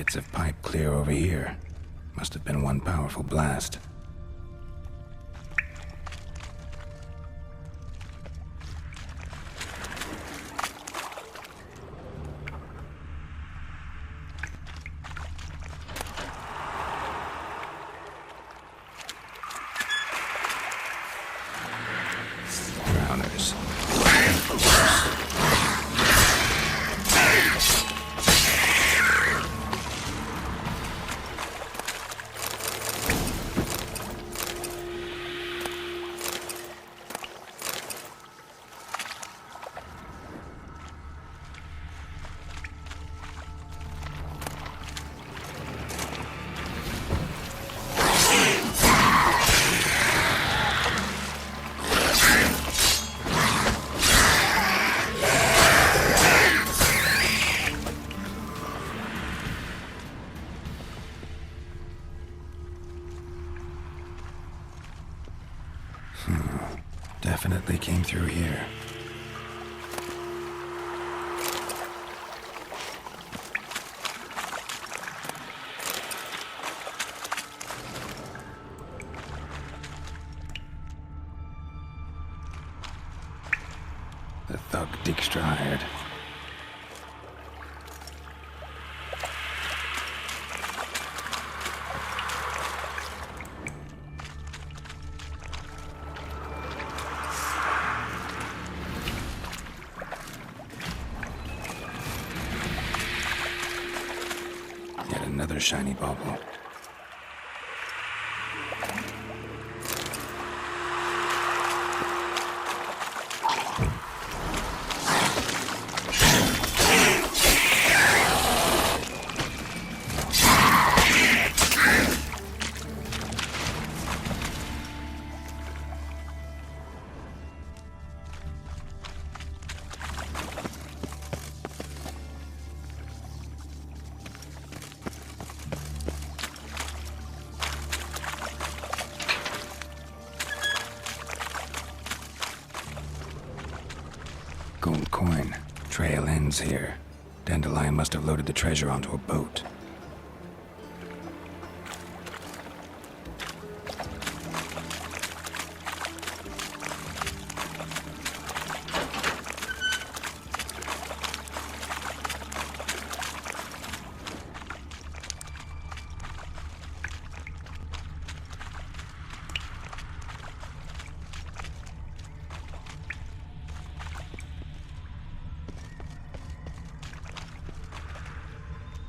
bits of pipe clear over here. Must have been one powerful blast. Drowners. Definitely came through here. The thug Dijkstra hired. Another shiny bauble. Gold coin. Trail ends here. Dandelion must have loaded the treasure onto a boat.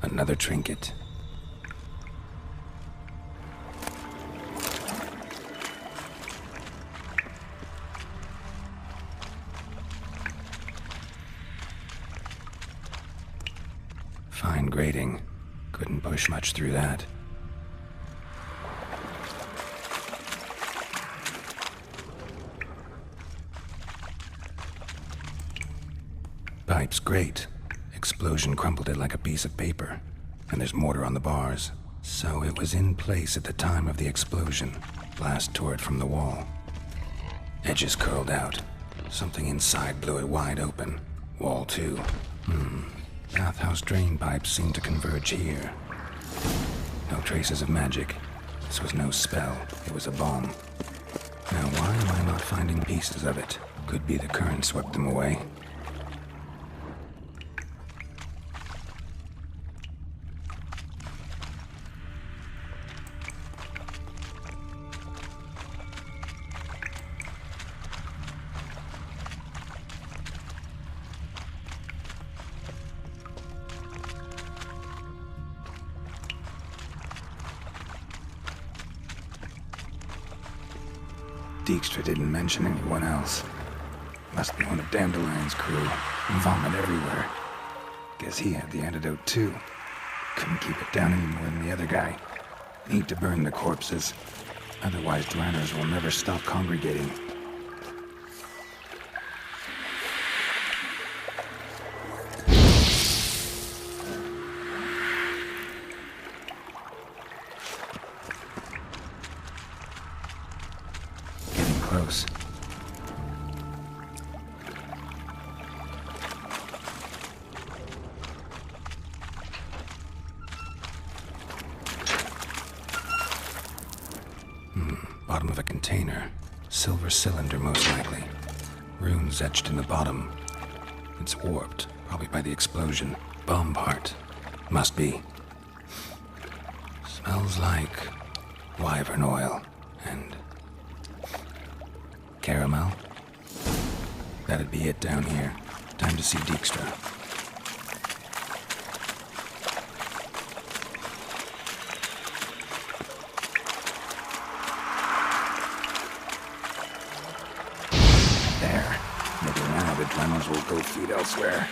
Another trinket. Fine grading. Couldn't push much through that. Pipe's great. Explosion crumpled it like a piece of paper. And there's mortar on the bars. So it was in place at the time of the explosion. Blast tore it from the wall. Edges curled out. Something inside blew it wide open. Wall too. Bathhouse drain pipes seemed to converge here. No traces of magic. This was no spell. It was a bomb. Now why am I not finding pieces of it? Could be the current swept them away. Dijkstra didn't mention anyone else. Must be one of Dandelion's crew. Vomit everywhere. Guess he had the antidote too. Couldn't keep it down any more than the other guy. Need to burn the corpses. Otherwise drowners will never stop congregating. Close. container. Silver cylinder, most likely. Runes etched in the bottom. It's warped, probably by the explosion. Bomb part. Must be. Smells like wyvern oil and caramel. That'd be it down here. Time to see Dijkstra. There. Maybe now the Dremels will go feed elsewhere.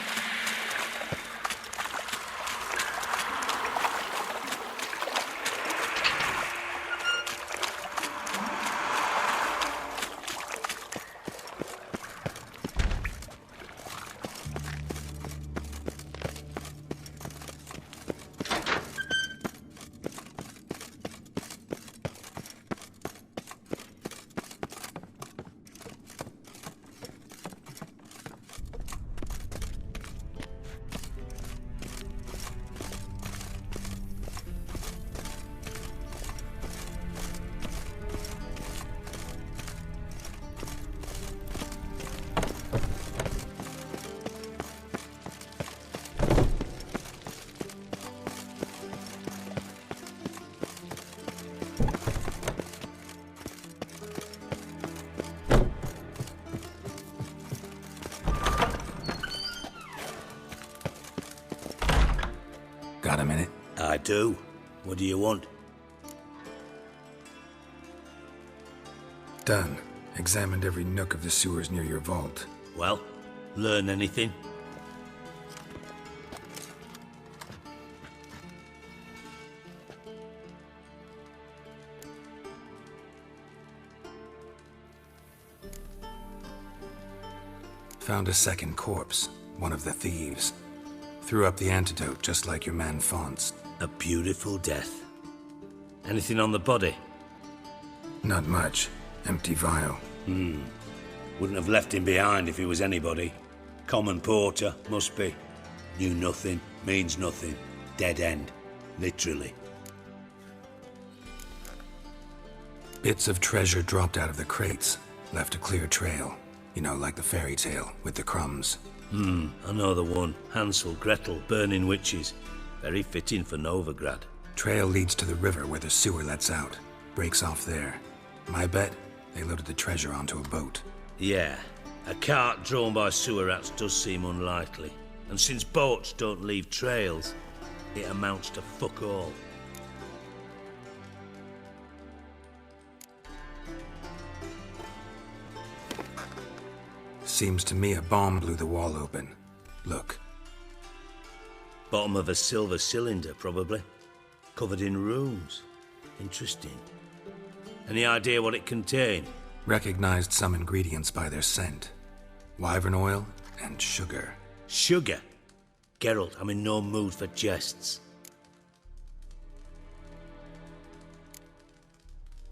Got a minute? I do. What do you want? Done. Examined every nook of the sewers near your vault. Well, learn anything? Found a second corpse. One of the thieves. Threw up the antidote, just like your man Faunt's. A beautiful death. Anything on the body? Not much. Empty vial. Wouldn't have left him behind if he was anybody. Common porter, must be. Knew nothing, means nothing. Dead end. Literally. Bits of treasure dropped out of the crates. Left a clear trail. You know, like the fairy tale, with the crumbs. I know the one. Hansel, Gretel, burning witches. Very fitting for Novigrad. Trail leads to the river where the sewer lets out. Breaks off there. My bet, they loaded the treasure onto a boat. Yeah. A cart drawn by sewer rats does seem unlikely. And since boats don't leave trails, it amounts to fuck all. Seems to me a bomb blew the wall open. Look. Bottom of a silver cylinder, probably. Covered in runes. Interesting. Any idea what it contained? Recognized some ingredients by their scent. Wyvern oil and sugar. Sugar? Geralt, I'm in no mood for jests.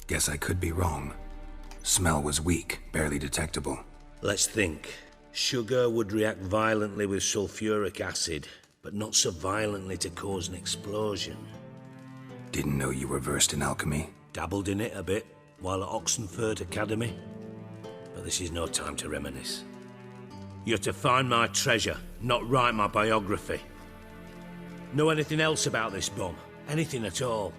Guess I could be wrong. Smell was weak, barely detectable. Let's think. Sugar would react violently with sulfuric acid, but not so violently to cause an explosion. Didn't know you were versed in alchemy. Dabbled in it a bit while at Oxenford Academy. But this is no time to reminisce. You're to find my treasure, not write my biography. Know anything else about this bomb? Anything at all?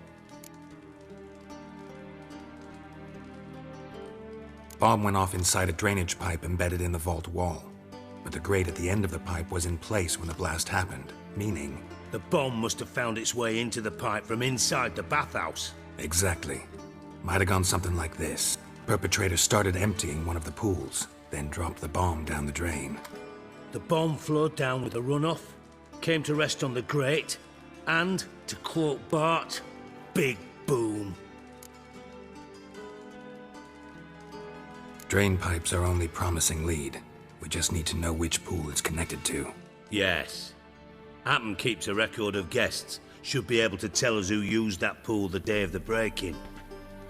Bomb went off inside a drainage pipe embedded in the vault wall. But the grate at the end of the pipe was in place when the blast happened, meaning... The bomb must have found its way into the pipe from inside the bathhouse. Exactly. Might have gone something like this. Perpetrator started emptying one of the pools, then dropped the bomb down the drain. The bomb flowed down with a runoff, came to rest on the grate, and, to quote Bart, big boom. Drain pipes are only promising lead. We just need to know which pool it's connected to. Yes. Hammond keeps a record of guests. Should be able to tell us who used that pool the day of the break-in.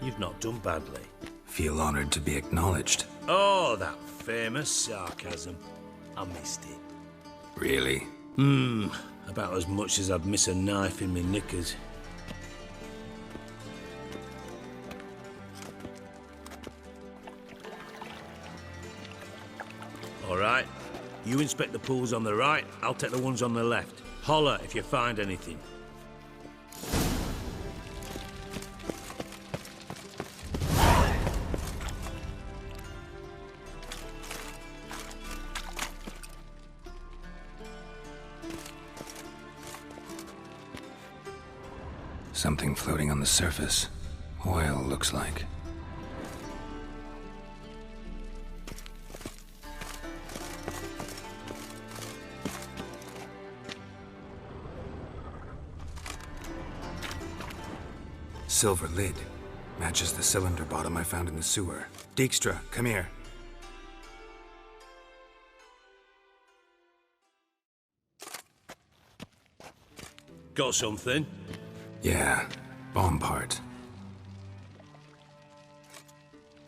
You've not done badly. Feel honored to be acknowledged. Oh, that famous sarcasm. I missed it. Really? About as much as I'd miss a knife in me knickers. All right. You inspect the pools on the right, I'll take the ones on the left. Holler if you find anything. Something floating on the surface. Oil, looks like. Silver lid. Matches the cylinder bottom I found in the sewer. Dijkstra, come here. Got something? Yeah, bomb part.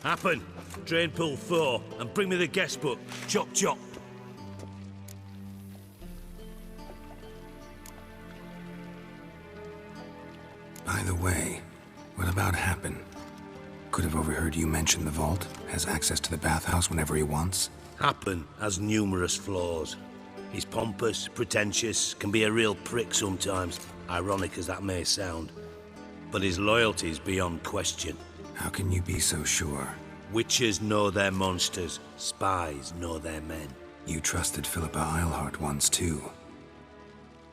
Happen. Drain pool 4, and bring me the guest book. Chop chop. By the way, what about Happen? Could have overheard you mention the vault. Has access to the bathhouse whenever he wants. Happen has numerous flaws. He's pompous, pretentious, can be a real prick sometimes, ironic as that may sound. But his loyalty's beyond question. How can you be so sure? Witches know their monsters, spies know their men. You trusted Philippa Eilhart once too.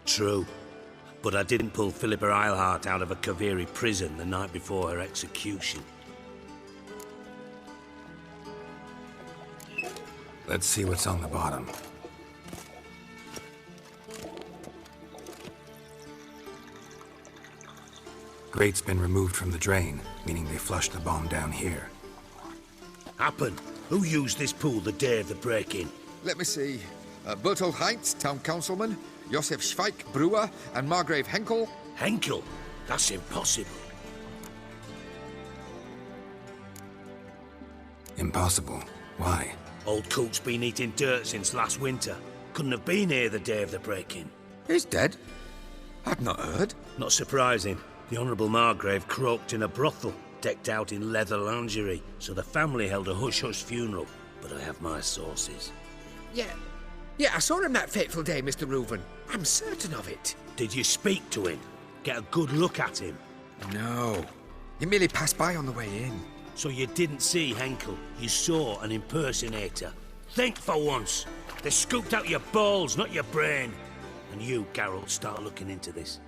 True. But I didn't pull Philippa Eilhart out of a Kaviri prison the night before her execution. Let's see what's on the bottom. Grate's been removed from the drain, meaning they flushed the bomb down here. Happen. Who used this pool the day of the break-in? Let me see. Bertold Heinz, town councilman, Josef Schweik, brewer, and Margrave Henkel. Henkel? That's impossible. Impossible. Why? Old Coot's been eating dirt since last winter. Couldn't have been here the day of the break-in. He's dead? I'd not heard. Not surprising. The Honourable Margrave croaked in a brothel, decked out in leather lingerie, so the family held a hush-hush funeral. But I have my sources. Yeah, I saw him that fateful day, Mr. Reuven. I'm certain of it. Did you speak to him? Get a good look at him? No. He merely passed by on the way in. So you didn't see Henkel, you saw an impersonator. Think for once. They scooped out your balls, not your brain. And you, Geralt, start looking into this.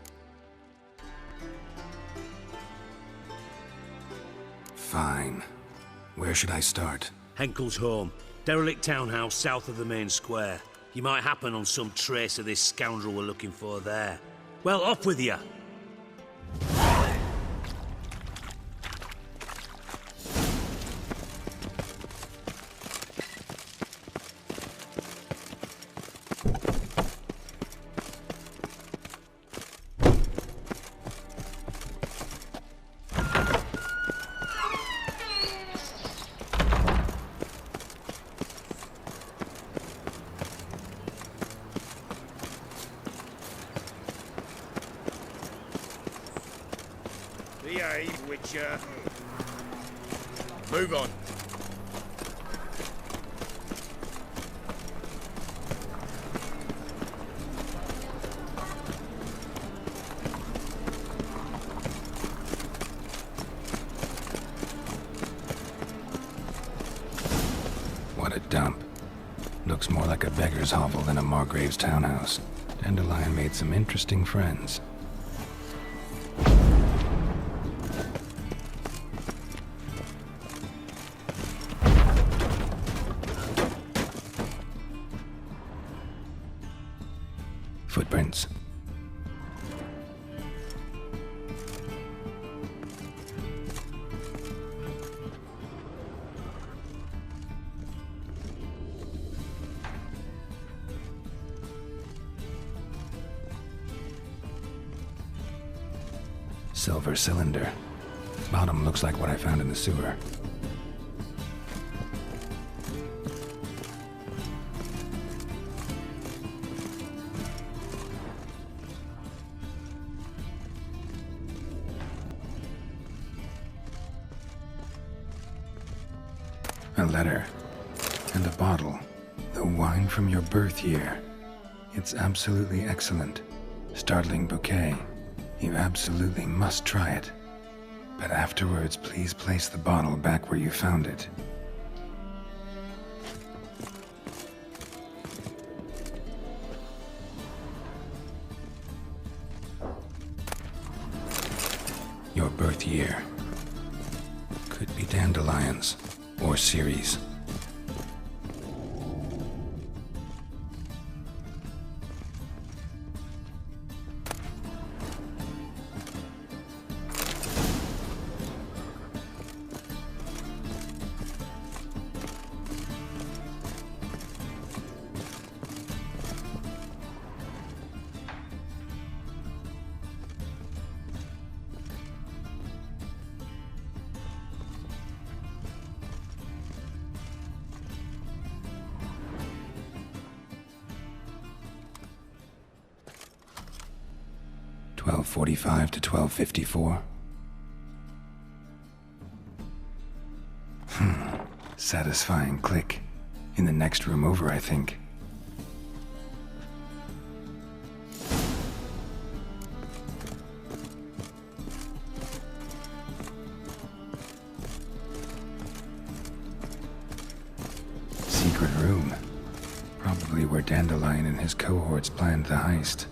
Fine. Where should I start? Henkel's home. Derelict townhouse south of the main square. You might happen on some trace of this scoundrel we're looking for there. Well, off with you! Behave, Witcher. Move on. What a dump. Looks more like a beggar's hovel than a Margrave's townhouse. Dandelion made some interesting friends. Footprints. Silver cylinder. Bottom looks like what I found in the sewer. A letter. And a bottle. The wine from your birth year. It's absolutely excellent. Startling bouquet. You absolutely must try it. But afterwards, please place the bottle back where you found it. Your birth year. Could be dandelions or Ceres. $12:45 to $12:54. Satisfying click. In the next room over, I think. Secret room. Probably where Dandelion and his cohorts planned the heist.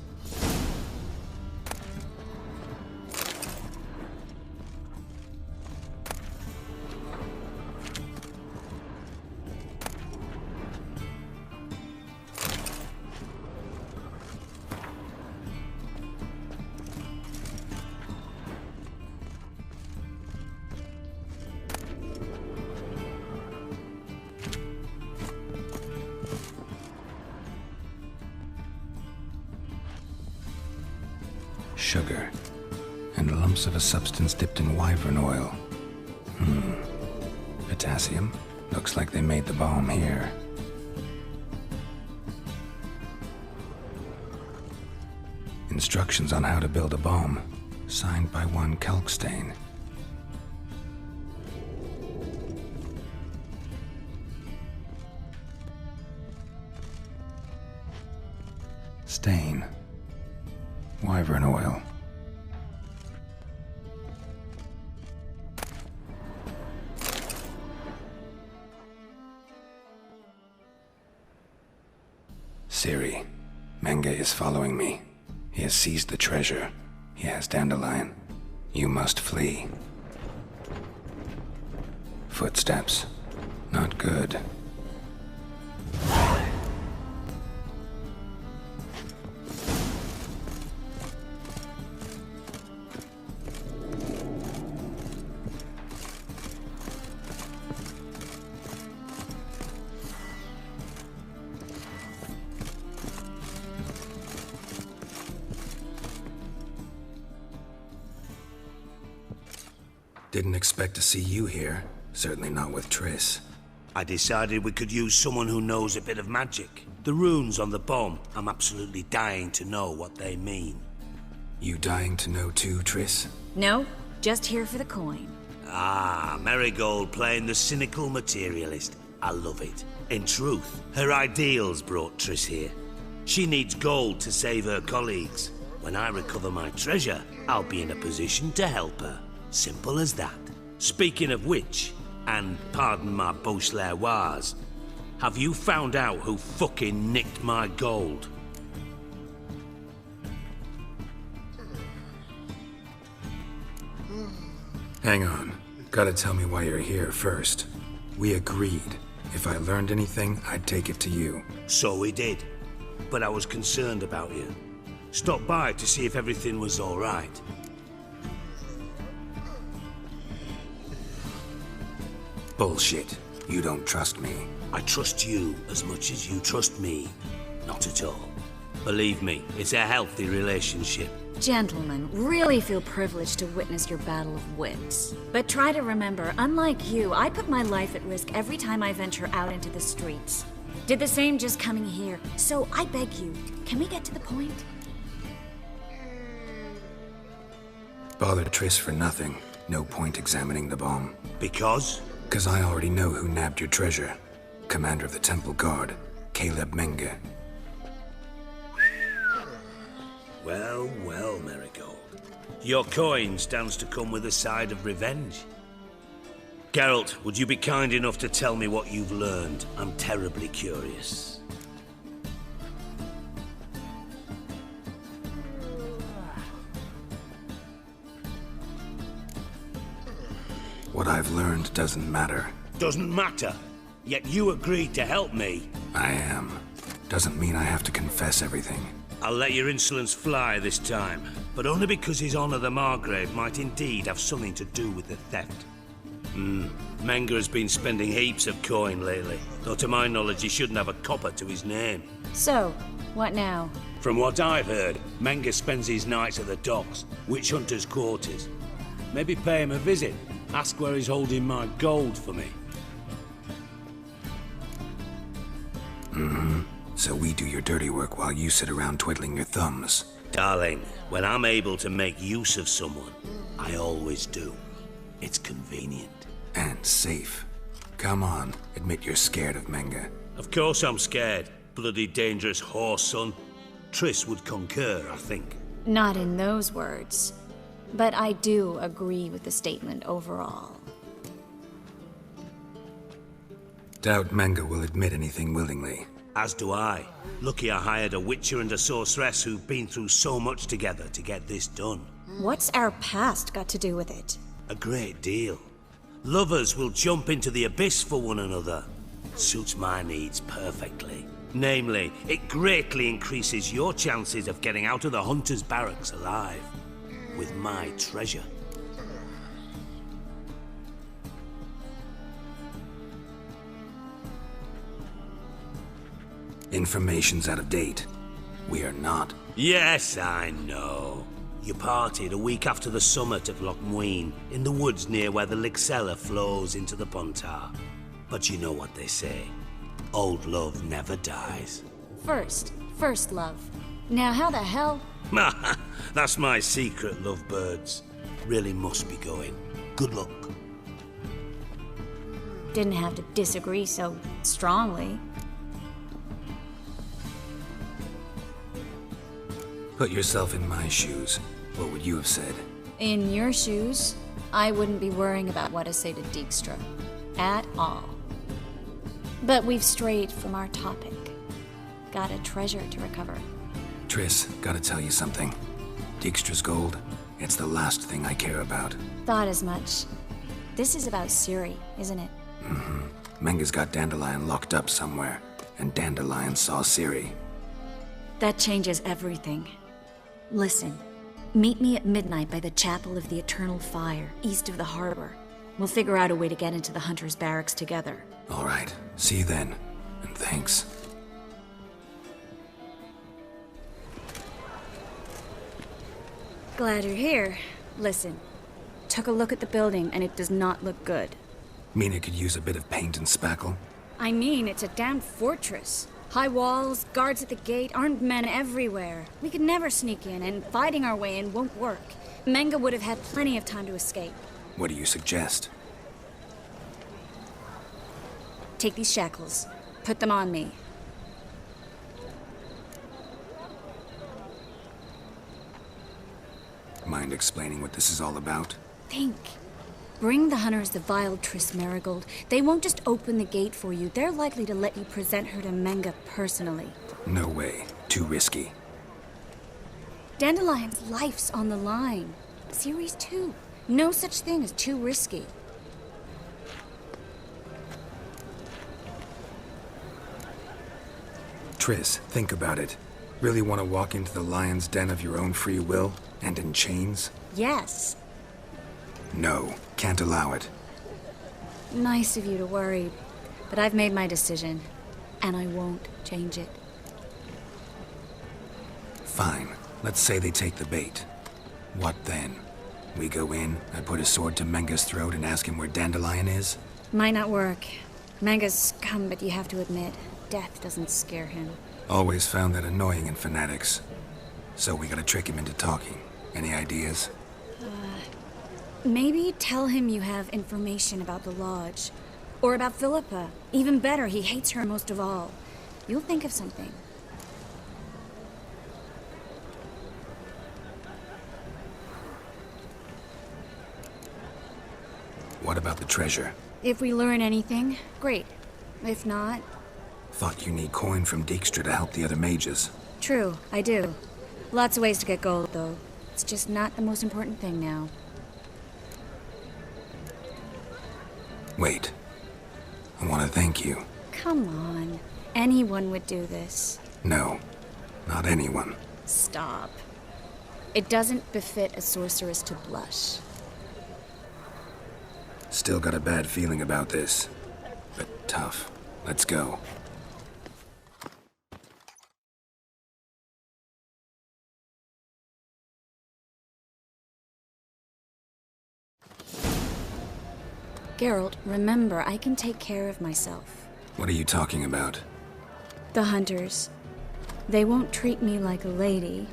Sugar, and lumps of a substance dipped in wyvern oil. Potassium? Looks like they made the bomb here. Instructions on how to build a bomb, signed by one Kalkstain. Stain. Wyvern oil. Siri, Menge is following me. He has seized the treasure. He has Dandelion. You must flee. Footsteps. Not good. Didn't expect to see you here. Certainly not with Triss. I decided we could use someone who knows a bit of magic. The runes on the bomb, I'm absolutely dying to know what they mean. You dying to know too, Triss? No, just here for the coin. Ah, Marigold playing the cynical materialist. I love it. In truth, her ideals brought Triss here. She needs gold to save her colleagues. When I recover my treasure, I'll be in a position to help her. Simple as that. Speaking of which, and pardon my Beauclervois, have you found out who fucking nicked my gold? Hang on. Gotta tell me why you're here first. We agreed. If I learned anything, I'd take it to you. So we did. But I was concerned about you. Stopped by to see if everything was all right. Bullshit. You don't trust me. I trust you as much as you trust me. Not at all. Believe me, it's a healthy relationship. Gentlemen, really feel privileged to witness your battle of wits. But try to remember, unlike you, I put my life at risk every time I venture out into the streets. Did the same just coming here. So I beg you, can we get to the point? Bother Triss for nothing. No point examining the bomb. Because? 'Cause I already know who nabbed your treasure. Commander of the Temple Guard. Caleb Menge. Well, well, Marigold. Your coin stands to come with a side of revenge. Geralt, would you be kind enough to tell me what you've learned? I'm terribly curious. What I've learned doesn't matter. Doesn't matter. Yet you agreed to help me. I am. Doesn't mean I have to confess everything. I'll let your insolence fly this time, but only because His Honor the Margrave might indeed have something to do with the theft. Menge has been spending heaps of coin lately, though to my knowledge he shouldn't have a copper to his name. So, what now? From what I've heard, Menge spends his nights at the docks, witch hunters' quarters. Maybe pay him a visit, ask where he's holding my gold for me. So we do your dirty work while you sit around twiddling your thumbs. Darling, when I'm able to make use of someone, I always do. It's convenient. And safe. Come on, admit you're scared of Menge. Of course I'm scared. Bloody dangerous horse, son. Triss would concur, I think. Not in those words. But I do agree with the statement overall. Doubt Menge will admit anything willingly. As do I. Lucky I hired a witcher and a sorceress who've been through so much together to get this done. What's our past got to do with it? A great deal. Lovers will jump into the abyss for one another. Suits my needs perfectly. Namely, it greatly increases your chances of getting out of the hunter's barracks alive. With my treasure. Information's out of date. We are not. Yes, I know. You parted a week after the summit of Loch Muin, in the woods near where the Lixella flows into the Pontar. But you know what they say. Old love never dies. First love. Now how the hell? That's my secret, lovebirds. Really must be going. Good luck. Didn't have to disagree so strongly. Put yourself in my shoes. What would you have said? In your shoes, I wouldn't be worrying about what to say to Dijkstra. At all. But we've strayed from our topic. Got a treasure to recover. Triss, gotta tell you something. Dijkstra's gold, it's the last thing I care about. Thought as much. This is about Ciri, isn't it? Menge's got Dandelion locked up somewhere, and Dandelion saw Ciri. That changes everything. Listen, meet me at midnight by the Chapel of the Eternal Fire, east of the harbor. We'll figure out a way to get into the Hunter's barracks together. All right, see you then, and thanks. Glad you're here. Listen, took a look at the building and it does not look good. Mean it could use a bit of paint and spackle? I mean, it's a damn fortress. High walls, guards at the gate, armed men everywhere. We could never sneak in, and fighting our way in won't work. Menge would have had plenty of time to escape. What do you suggest? Take these shackles. Put them on me. Mind explaining what this is all about? Think. Bring the hunters the vile Triss Marigold. They won't just open the gate for you. They're likely to let you present her to Menge personally. No way. Too risky. Dandelion's life's on the line. Ciri's too. No such thing as too risky. Triss, think about it. Really want to walk into the lion's den of your own free will, and in chains? Yes. No, can't allow it. Nice of you to worry, but I've made my decision, and I won't change it. Fine. Let's say they take the bait. What then? We go in, I put a sword to Menge's throat and ask him where Dandelion is? Might not work. Menge's scum, but you have to admit, death doesn't scare him. Always found that annoying in fanatics. So we gotta trick him into talking. Any ideas? Maybe tell him you have information about the Lodge. Or about Philippa. Even better, he hates her most of all. You'll think of something. What about the treasure? If we learn anything, great. If not... Thought you need coin from Dijkstra to help the other mages. True, I do. Lots of ways to get gold, though. It's just not the most important thing now. Wait. I want to thank you. Come on. Anyone would do this. No, not anyone. Stop. It doesn't befit a sorceress to blush. Still got a bad feeling about this. But tough. Let's go. Geralt, remember, I can take care of myself. What are you talking about? The hunters. They won't treat me like a lady,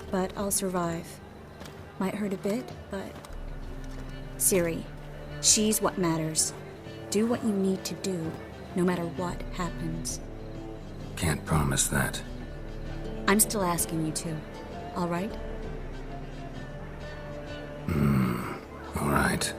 but I'll survive. Might hurt a bit, but... Ciri, she's what matters. Do what you need to do, no matter what happens. Can't promise that. I'm still asking you to, all right? All right.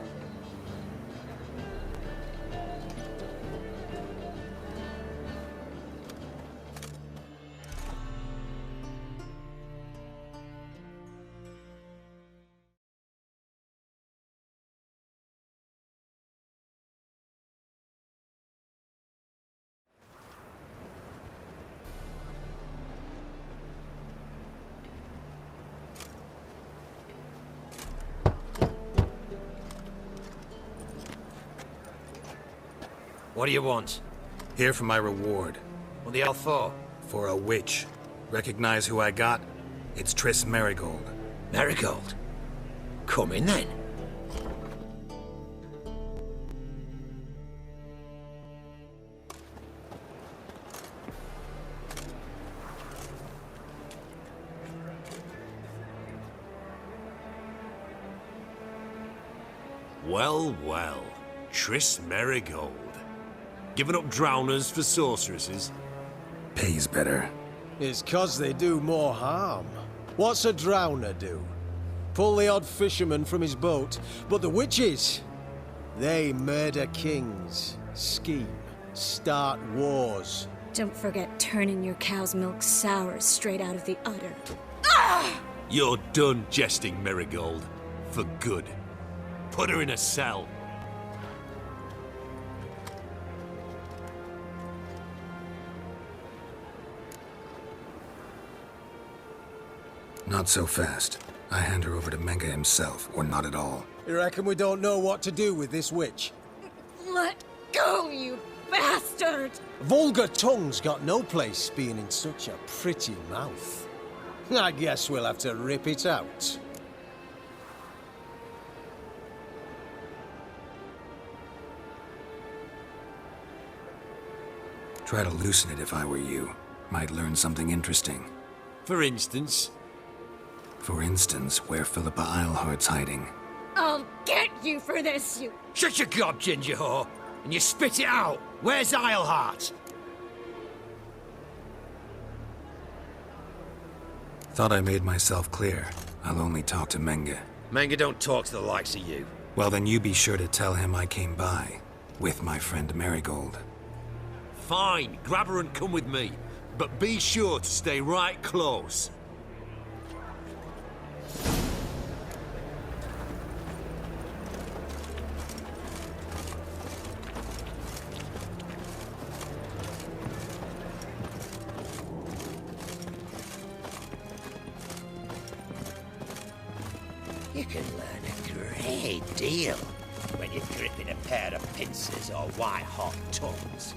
What do you want? Here for my reward. What the hell for? For a witch. Recognize who I got? It's Triss Merigold. Marigold. Come in then. Well, well. Triss Merigold. Giving up drowners for sorceresses? Pays better. It's 'cause they do more harm. What's a drowner do? Pull the odd fisherman from his boat, but the witches, they murder kings, scheme, start wars. Don't forget turning your cow's milk sour straight out of the udder. You're done jesting, Merigold. For good. Put her in a cell. Not so fast. I hand her over to Menge himself, or not at all. You reckon we don't know what to do with this witch? Let go, you bastard! Vulgar tongue's got no place being in such a pretty mouth. I guess we'll have to rip it out. Try to loosen it if I were you. Might learn something interesting. For instance? For instance, where Philippa Eilhart's hiding. I'll get you for this, you... Shut your gob, ginger whore, and you spit it out. Where's Eilhart? Thought I made myself clear. I'll only talk to Menge. Manga don't talk to the likes of you. Well, then you be sure to tell him I came by. With my friend Merigold. Fine, grab her and come with me. But be sure to stay right close. You can learn a great deal when you're gripping a pair of pincers or white-hot tongues.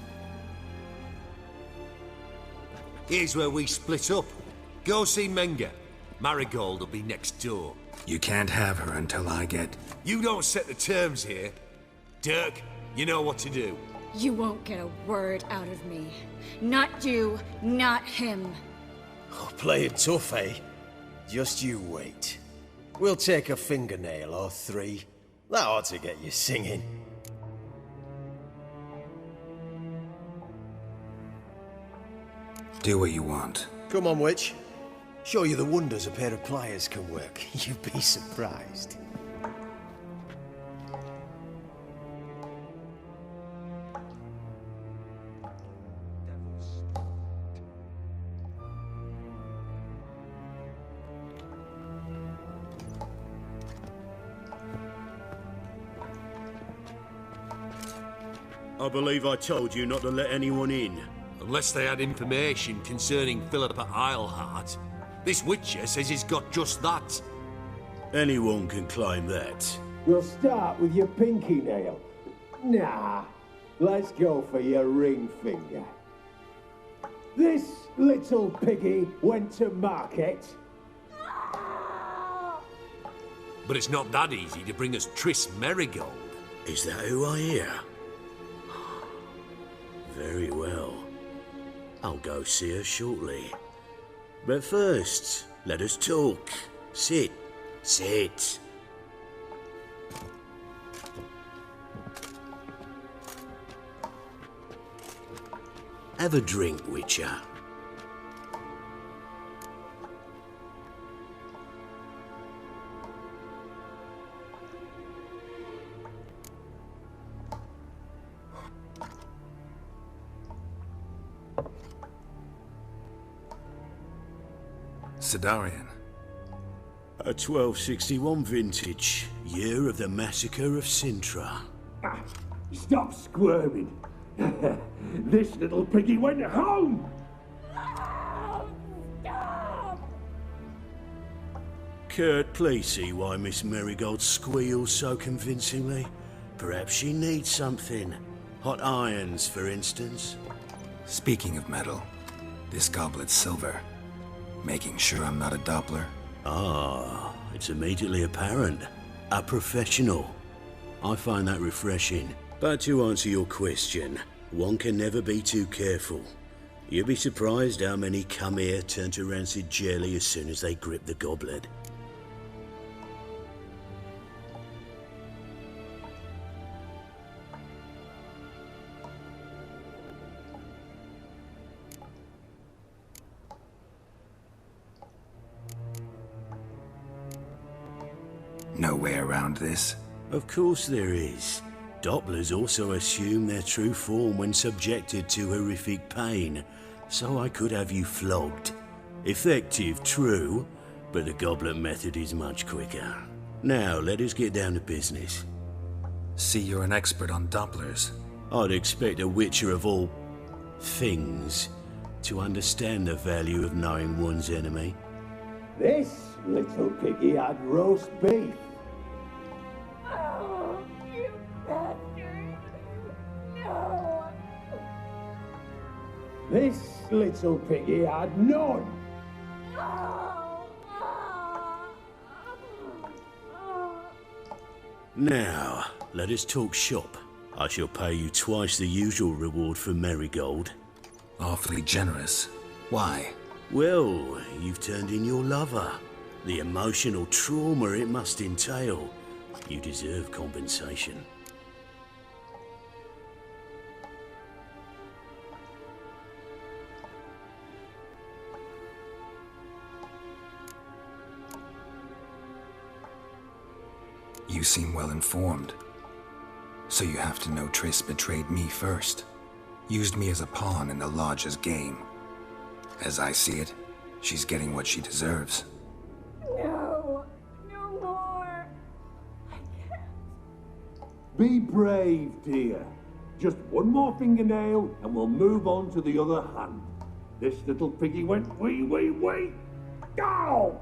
Here's where we split up. Go see Menge. Marigold will be next door. You can't have her until I get... You don't set the terms here. Dirk, you know what to do. You won't get a word out of me. Not you, not him. Oh, play it tough, eh? Just you wait. We'll take a fingernail or three. That ought to get you singing. Do what you want. Come on, witch. Show you the wonders a pair of pliers can work. You'd be surprised. I believe I told you not to let anyone in. Unless they had information concerning Philippa Eilhart. This witcher says he's got just that. Anyone can claim that. We'll start with your pinky nail. Nah, let's go for your ring finger. This little piggy went to market. But it's not that easy to bring us Triss Merigold. Is that who I hear? Very well. I'll go see her shortly. But first, let us talk. Sit. Sit. Have a drink, Witcher. Dandelion. A 1261 vintage, year of the massacre of Sintra. Stop squirming. This little piggy went home. Kurt, please see why Miss Merigold squeals so convincingly. Perhaps she needs something. Hot irons, for instance. Speaking of metal, this goblet's silver. Making sure I'm not a Doppler. Ah, it's immediately apparent. A professional. I find that refreshing. But to answer your question, one can never be too careful. You'd be surprised how many come here turn to rancid jelly as soon as they grip the goblet. No way around this. Of course there is. Dopplers also assume their true form when subjected to horrific pain, so I could have you flogged. Effective, true, but the goblet method is much quicker. Now, let us get down to business. See, you're an expert on Dopplers. I'd expect a witcher of all things to understand the value of knowing one's enemy. This little piggy had roast beef. Oh, you bastard! No! This little piggy had none. Now, let us talk shop. I shall pay you twice the usual reward for Merigold. Awfully generous. Why? Well, you've turned in your lover. The emotional trauma it must entail. You deserve compensation. You seem well informed. So you have to know Triss betrayed me first. Used me as a pawn in the Lodge's game. As I see it, she's getting what she deserves. No! No more! I can't. Be brave, dear. Just one more fingernail and we'll move on to the other hand. This little piggy went wee. Ow!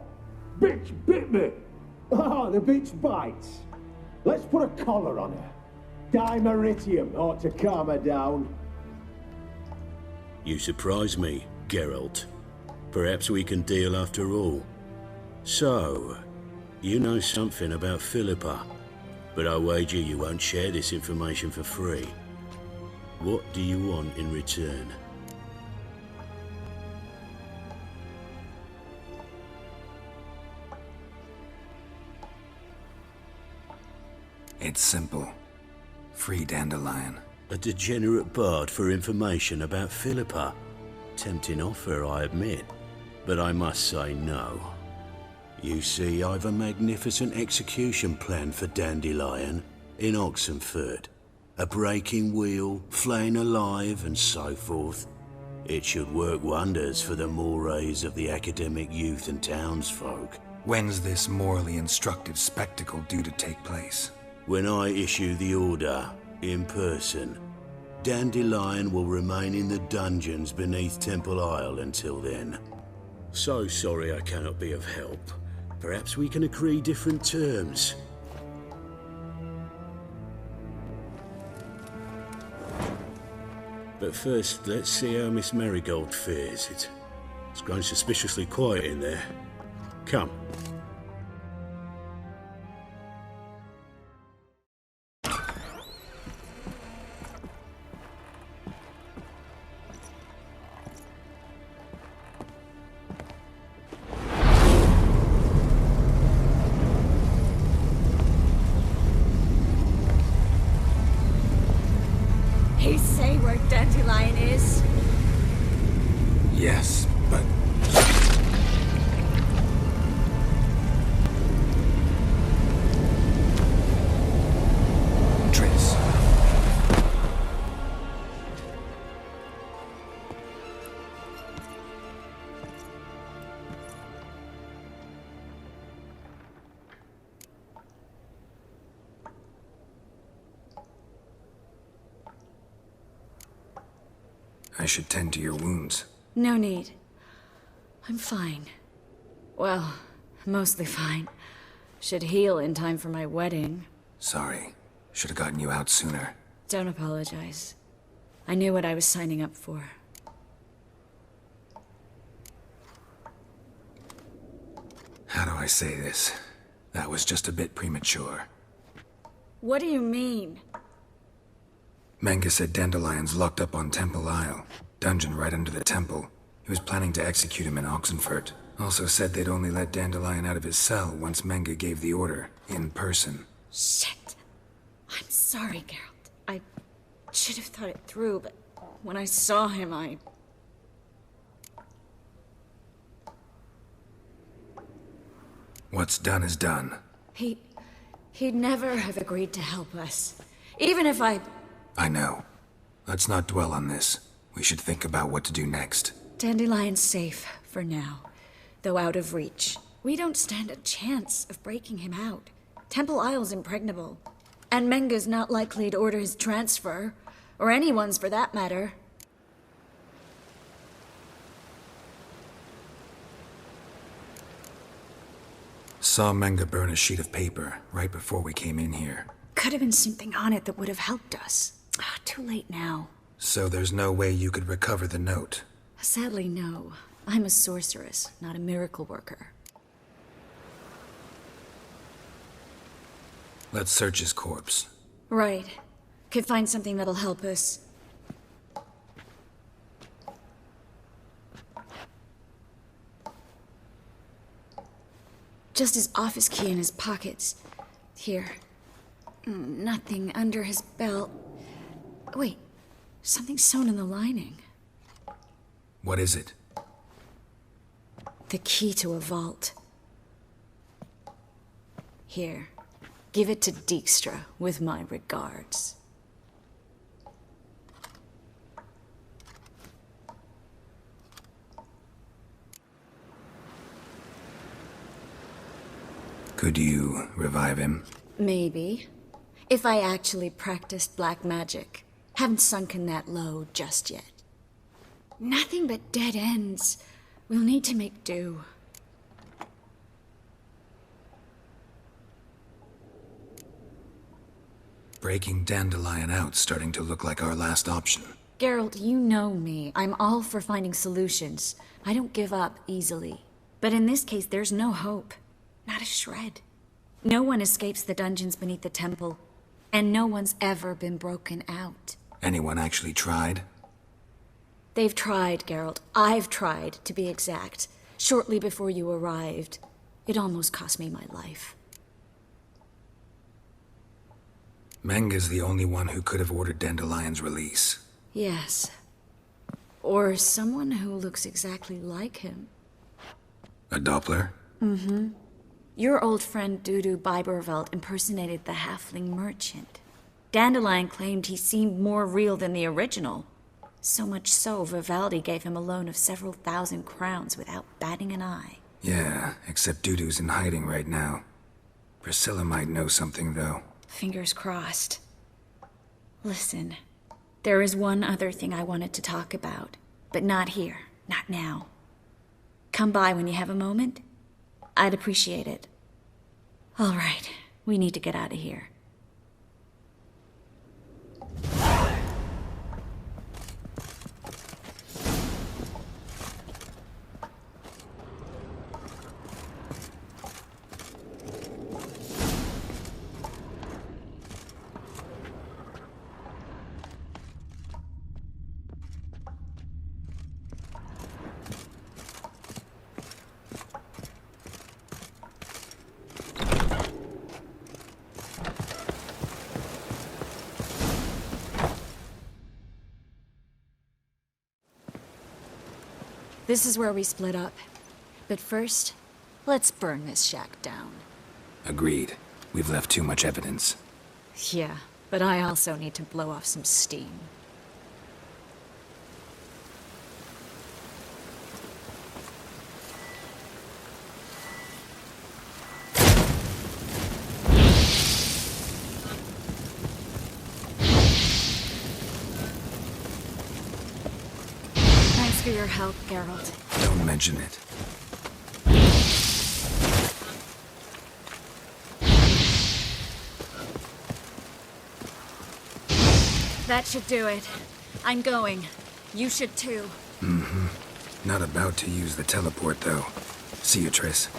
Bitch bit me! Oh, the bitch bites. Let's put a collar on her. Dimeritium ought to calm her down. You surprise me, Geralt. Perhaps we can deal after all. So, you know something about Philippa, but I wager you won't share this information for free. What do you want in return? It's simple. Free Dandelion. A degenerate bard for information about Philippa. tempting offer, I admit, but I must say no. You see, I've a magnificent execution plan for Dandelion in Oxenford. A breaking wheel, flaying alive, and so forth. It should work wonders for the mores of the academic youth and townsfolk. When's this morally instructive spectacle due to take place? When I issue the order, in person, Dandelion will remain in the dungeons beneath Temple Isle until then. So sorry I cannot be of help. Perhaps we can agree different terms. But first, let's see how Miss Marigold fares. It's grown suspiciously quiet in there. Come. He say where Dandelion is? Yes, but... Triss. I should tend to your wounds. No need. I'm fine. Well, mostly fine. Should heal in time for my wedding. Sorry. Should have gotten you out sooner. Don't apologize. I knew what I was signing up for. How do I say this? That was just a bit premature. What do you mean? Menga said Dandelion's locked up on Temple Isle, dungeon right under the temple. He was planning to execute him in Oxenfurt. Also said they'd only let Dandelion out of his cell once Menga gave the order, in person. Shit. I'm sorry, Geralt. I should have thought it through, but when I saw him, What's done is done. He'd never have agreed to help us. Even if I know. Let's not dwell on this. We should think about what to do next. Dandelion's safe, for now. Though out of reach. We don't stand a chance of breaking him out. Temple Isle's impregnable. And Menga's not likely to order his transfer. Or anyone's, for that matter. Saw Menga burn a sheet of paper right before we came in here. Could have been something on it that would have helped us. Too late now. So there's no way you could recover the note? Sadly, no. I'm a sorceress, not a miracle worker. Let's search his corpse. Right. Could find something that'll help us. Just his office key in his pockets. Here. Nothing under his belt. Wait. Something sewn in the lining. What is it? The key to a vault. Here. Give it to Dijkstra with my regards. Could you revive him? Maybe. If I actually practiced black magic. Haven't sunken that low just yet. Nothing but dead ends. We'll need to make do. Breaking Dandelion out's starting to look like our last option. Geralt, you know me. I'm all for finding solutions. I don't give up easily. But in this case, there's no hope. Not a shred. No one escapes the dungeons beneath the temple. And no one's ever been broken out. Anyone actually tried? They've tried, Geralt. I've tried, to be exact. Shortly before you arrived. It almost cost me my life. Menga's the only one who could have ordered Dandelion's release. Yes. Or someone who looks exactly like him. A Doppler? Mm-hmm. Your old friend Dudu Biberveld impersonated the halfling merchant. Dandelion claimed he seemed more real than the original. So much so, Vivaldi gave him a loan of several thousand crowns without batting an eye. Yeah, except Dudu's in hiding right now. Priscilla might know something, though. Fingers crossed. Listen, there is one other thing I wanted to talk about, but not here, not now. Come by when you have a moment. I'd appreciate it. All right, we need to get out of here. This is where we split up. But first, let's burn this shack down. Agreed. We've left too much evidence. Yeah, but I also need to blow off some steam. Thanks for your help, Geralt. Don't mention it. That should do it. I'm going. You should too. Mm-hmm. Not about to use the teleport, though. See you, Triss.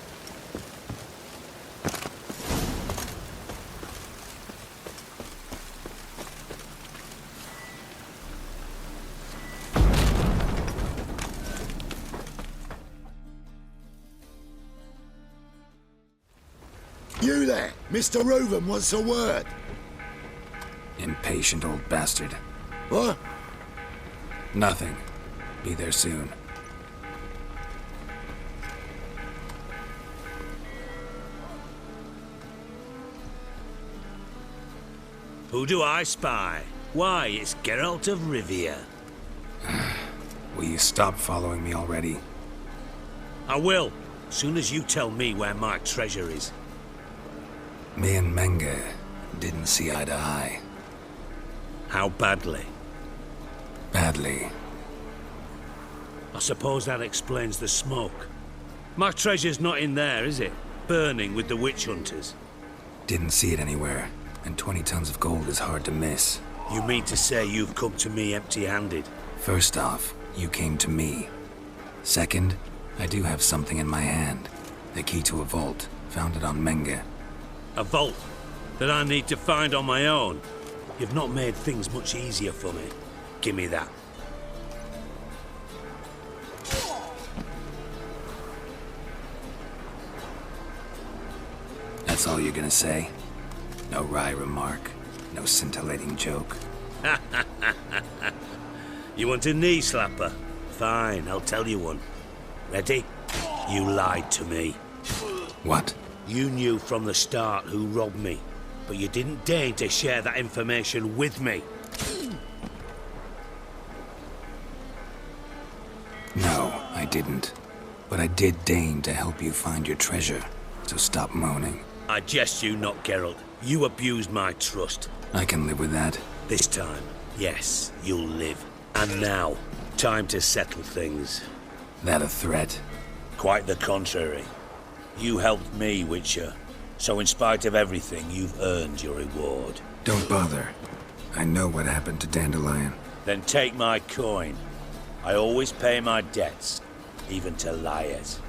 You there! Mr. Reuven wants a word. Impatient old bastard. What? Nothing. Be there soon. Who do I spy? Why, it's Geralt of Rivia. Will you stop following me already? I will, soon as you tell me where my treasure is. Me and Menge didn't see eye to eye. How badly? Badly. I suppose that explains the smoke. My treasure's not in there, is it? Burning with the witch hunters. Didn't see it anywhere, and 20 tons of gold is hard to miss. You mean to say you've come to me empty-handed? First off, you came to me. Second, I do have something in my hand. The key to a vault, found it on Menge. A vault that I need to find on my own. You've not made things much easier for me. Give me that. That's all you're gonna say? No wry remark, no scintillating joke. You want a knee slapper? Fine, I'll tell you one. Ready? You lied to me. What? You knew from the start who robbed me, but you didn't deign to share that information with me. No, I didn't. But I did deign to help you find your treasure, so stop moaning. I jest you not, Geralt. You abused my trust. I can live with that. This time, yes, you'll live. And now, time to settle things. That a threat? Quite the contrary. You helped me, Witcher. So in spite of everything, you've earned your reward. Don't bother. I know what happened to Dandelion. Then take my coin. I always pay my debts, even to liars.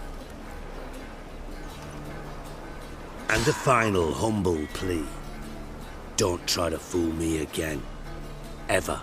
And a final humble plea. Don't try to fool me again. Ever.